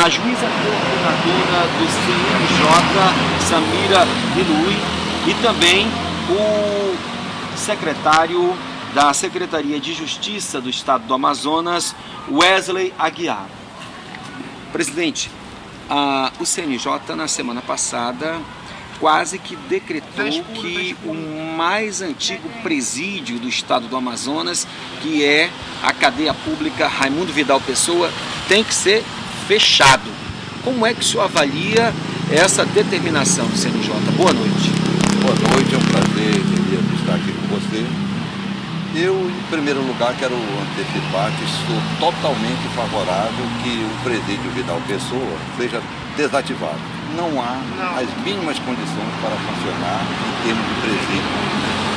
a juíza coordenadora do CNJ, Samira Hilui, e também o secretário da Secretaria de Justiça do Estado do Amazonas, Wesley Aguiar. Presidente, o CNJ na semana passada quase que decretou que o mais antigo presídio do estado do Amazonas, que é a cadeia pública Raimundo Vidal Pessoa, tem que ser fechado. Como é que o senhor avalia essa determinação do CNJ? Boa noite. Boa noite, é um prazer, Elias, estar aqui com você. Eu, em primeiro lugar, quero antecipar que sou totalmente favorável que o presídio Vidal Pessoa seja desativado. Não há as mínimas condições para funcionar em termos de presídio.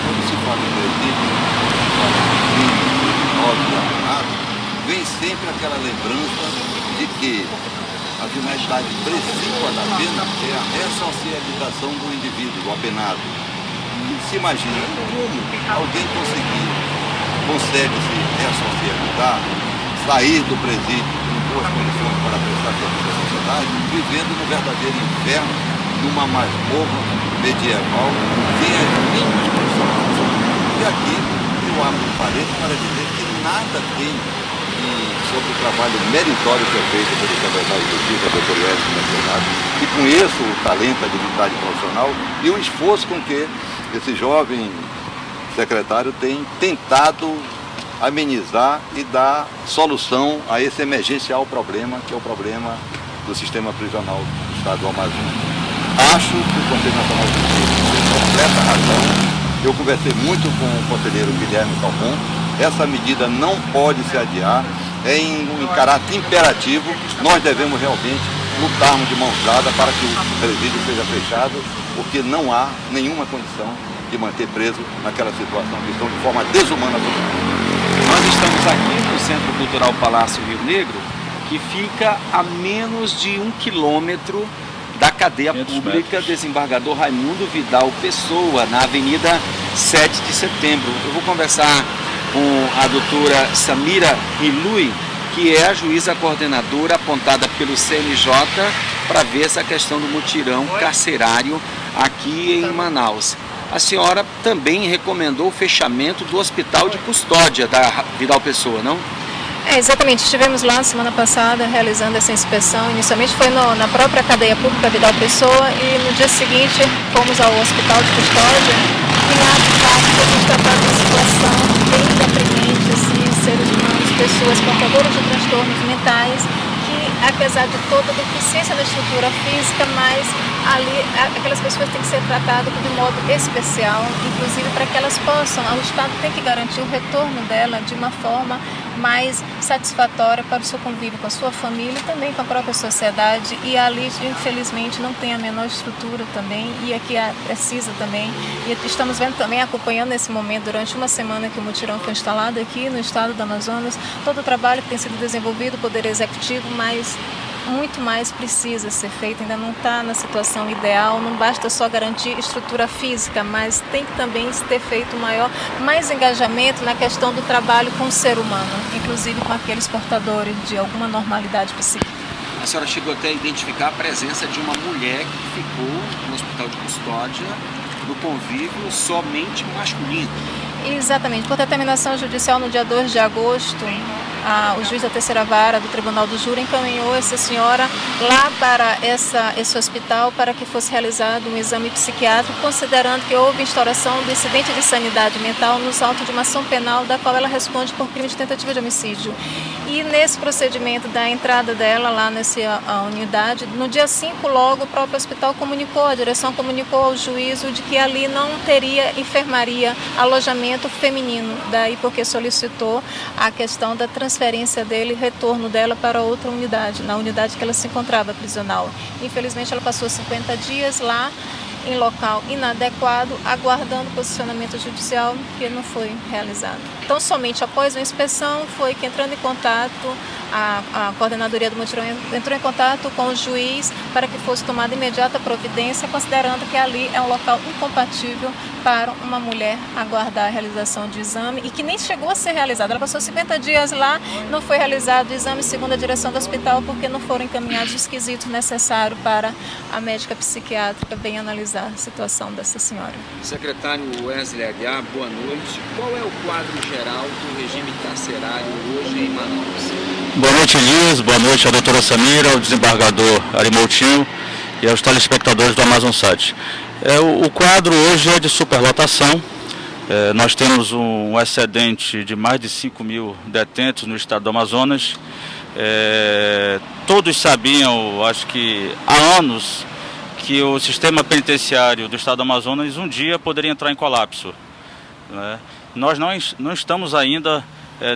Quando se fala em presídio, se fala em crime, ódio, armado, vem sempre aquela lembrança de que a finalidade principal da pena é a ressocialização do indivíduo, do apenado. E se imagina como alguém consegue se ressocializar, sair do presídio em boas condições para prestar serviço à sociedade, vivendo no verdadeiro inferno, numa masmorra medieval, sem as mínimas condições. E aqui eu abro um parênteses para dizer que nada tem sobre o trabalho meritório que é feito pelo secretário de Justiça, Dr. Wesley Aguiar, e conheço o talento, a dignidade profissional e o esforço com que esse jovem secretário tem tentado amenizar e dar solução a esse emergencial problema, que é o problema do sistema prisional do estado do Amazonas. Acho que o Conselho Nacional de Justiça tem completa razão. Eu conversei muito com o conselheiro Guilherme Calmon. Essa medida não pode se adiar, é em caráter imperativo. Nós devemos realmente lutarmos de mãos dadas para que o presídio seja fechado, porque não há nenhuma condição de manter preso naquela situação que estão de forma desumana. Nós estamos aqui no Centro Cultural Palácio Rio Negro, que fica a menos de 1 quilômetro da cadeia pública Desembargador Raimundo Vidal Pessoa, na Avenida 7 de Setembro. Eu vou conversar com a doutora Samira Hilui, que é a juíza coordenadora apontada pelo CNJ para ver essa questão do mutirão carcerário aqui em Manaus. A senhora também recomendou o fechamento do hospital de custódia da Vidal Pessoa, não? Exatamente. Estivemos lá semana passada realizando essa inspeção. Inicialmente foi na própria cadeia pública Vidal Pessoa e no dia seguinte fomos ao hospital de custódia e lá, de fato, foi constatada uma situação bem deprimente, assim, seres humanos, pessoas portadoras de transtornos mentais, que apesar de toda a deficiência da estrutura física, mas ali aquelas pessoas têm que ser tratadas de modo especial, inclusive para que elas possam, o Estado tem que garantir o retorno dela de uma forma mais satisfatória para o seu convívio com a sua família e também com a própria sociedade, e ali infelizmente não tem a menor estrutura também, e aqui precisa também, e estamos vendo também, acompanhando nesse momento, durante uma semana que o mutirão foi instalado aqui no estado do Amazonas, todo o trabalho que tem sido desenvolvido, o Poder Executivo, mas muito mais precisa ser feito, ainda não está na situação ideal, não basta só garantir estrutura física, mas tem que também ter feito mais engajamento na questão do trabalho com o ser humano, inclusive com aqueles portadores de alguma normalidade psíquica. A senhora chegou até a identificar a presença de uma mulher que ficou no hospital de custódia no convívio somente masculino. Exatamente, por determinação judicial no dia 2 de agosto, o juiz da terceira vara do Tribunal do Júri encaminhou essa senhora lá para esse hospital para que fosse realizado um exame psiquiátrico, considerando que houve instauração do incidente de sanidade mental nos autos de uma ação penal da qual ela responde por crime de tentativa de homicídio. E nesse procedimento da entrada dela lá nessa unidade, no dia 5 logo o próprio hospital comunicou, a direção comunicou ao juízo de que ali não teria enfermaria, alojamento feminino, daí porque solicitou a questão da transferência dele, retorno dela para outra unidade, na unidade que ela se encontrava prisional. Infelizmente ela passou 50 dias lá, em local inadequado, aguardando posicionamento judicial que não foi realizado. Então, somente após uma inspeção foi que, entrando em contato a coordenadoria do mutirão entrou em contato com o juiz para que fosse tomada imediata providência, considerando que ali é um local incompatível para uma mulher aguardar a realização de exame e que nem chegou a ser realizada. Ela passou 50 dias lá, não foi realizado o exame segundo a direção do hospital porque não foram encaminhados os quesitos necessários para a médica psiquiátrica bem analisar a situação dessa senhora. Secretário Wesley Aguiar, boa noite. Qual é o quadro geral do regime carcerário hoje em Manaus? Boa noite, Elias. Boa noite à doutora Samira, ao desembargador Ari Moutinho e aos telespectadores do Amazonsat. O quadro hoje é de superlotação. Nós temos um excedente de mais de 5.000 detentos no estado do Amazonas. Todos sabiam, acho que há anos, que o sistema penitenciário do estado do Amazonas um dia poderia entrar em colapso, né? Nós não estamos ainda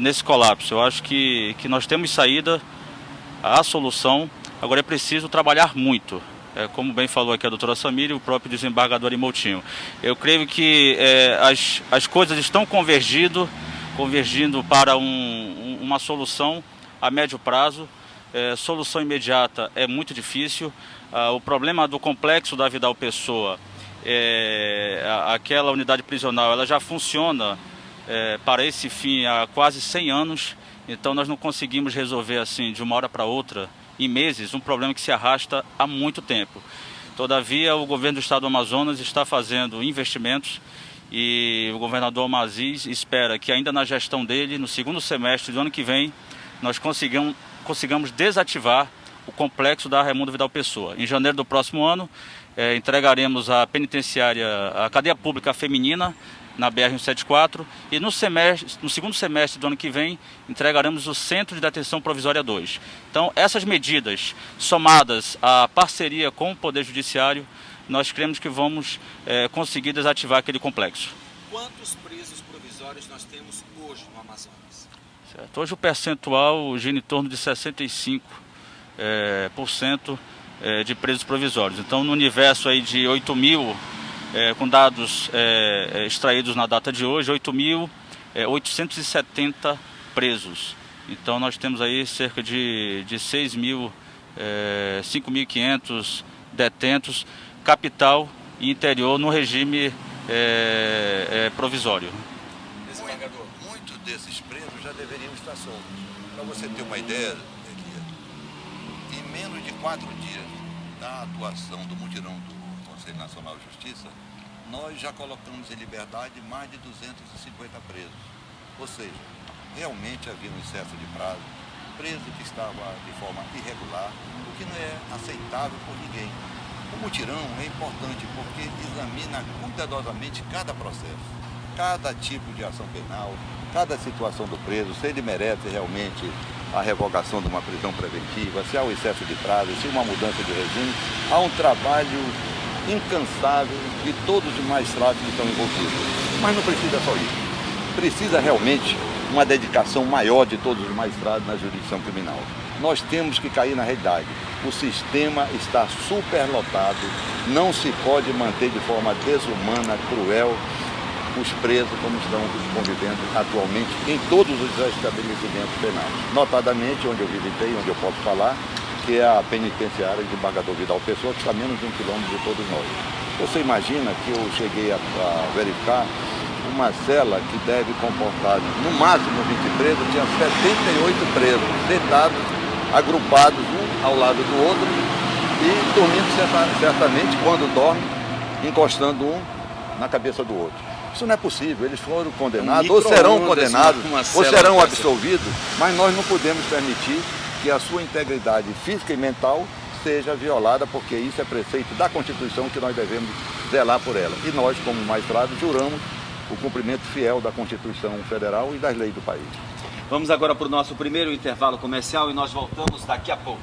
nesse colapso. Eu acho que nós temos saída, a solução. Agora é preciso trabalhar muito. Como bem falou aqui a doutora Samira e o próprio desembargador Ari Moutinho. Eu creio que as coisas estão convergindo para uma solução a médio prazo. Solução imediata é muito difícil. O problema do complexo da Vidal Pessoa, aquela unidade prisional, ela já funciona para esse fim há quase 100 anos. Então nós não conseguimos resolver assim de uma hora para outra, em meses, um problema que se arrasta há muito tempo. Todavia, o governo do estado do Amazonas está fazendo investimentos e o governador Almaziz espera que ainda na gestão dele, no segundo semestre do ano que vem, nós consigamos desativar o complexo da Raimundo Vidal Pessoa. Em janeiro do próximo ano, entregaremos a penitenciária, a cadeia pública feminina, na BR-174, e no segundo semestre do ano que vem entregaremos o Centro de Detenção Provisória 2. Então, essas medidas, somadas à parceria com o Poder Judiciário, nós cremos que vamos conseguir desativar aquele complexo. Quantos presos provisórios nós temos hoje no Amazonas? Certo. Hoje o percentual gira em torno de 65% de presos provisórios. Então, no universo aí de 8.000, com dados extraídos na data de hoje, 8.870 presos. Então nós temos aí cerca de 5.500 detentos, capital e interior no regime provisório. Muitos desses presos já deveriam estar soltos. Para você ter uma ideia, em menos de 4 dias da atuação do mutirão do Conselho Nacional de Justiça, nós já colocamos em liberdade mais de 250 presos. Ou seja, realmente havia um excesso de prazo, preso que estava de forma irregular, o que não é aceitável por ninguém. O mutirão é importante porque examina cuidadosamente cada processo, cada tipo de ação penal, cada situação do preso, se ele merece realmente a revogação de uma prisão preventiva, se há um excesso de prazo, se há uma mudança de regime. Há um trabalho incansável de todos os magistrados que estão envolvidos. Mas não precisa só isso. Precisa realmente uma dedicação maior de todos os magistrados na jurisdição criminal. Nós temos que cair na realidade. O sistema está superlotado, não se pode manter de forma desumana, cruel, os presos como estão convivendo atualmente em todos os estabelecimentos penais. Notadamente, onde eu visitei, onde eu posso falar, que é a penitenciária de Desembargador Vidal Pessoa, que está a menos de 1 quilômetro de todos nós. Você imagina que eu cheguei a verificar uma cela que deve comportar no máximo 20 presos, tinha 78 presos, deitados, agrupados um ao lado do outro e dormindo certamente, quando dorme, encostando um na cabeça do outro. Isso não é possível, eles foram condenados, ou serão condenados, ou serão absolvidos, mas nós não podemos permitir que a sua integridade física e mental seja violada, porque isso é preceito da Constituição que nós devemos zelar por ela. E nós, como magistrados, juramos o cumprimento fiel da Constituição Federal e das leis do país. Vamos agora para o nosso primeiro intervalo comercial e nós voltamos daqui a pouco.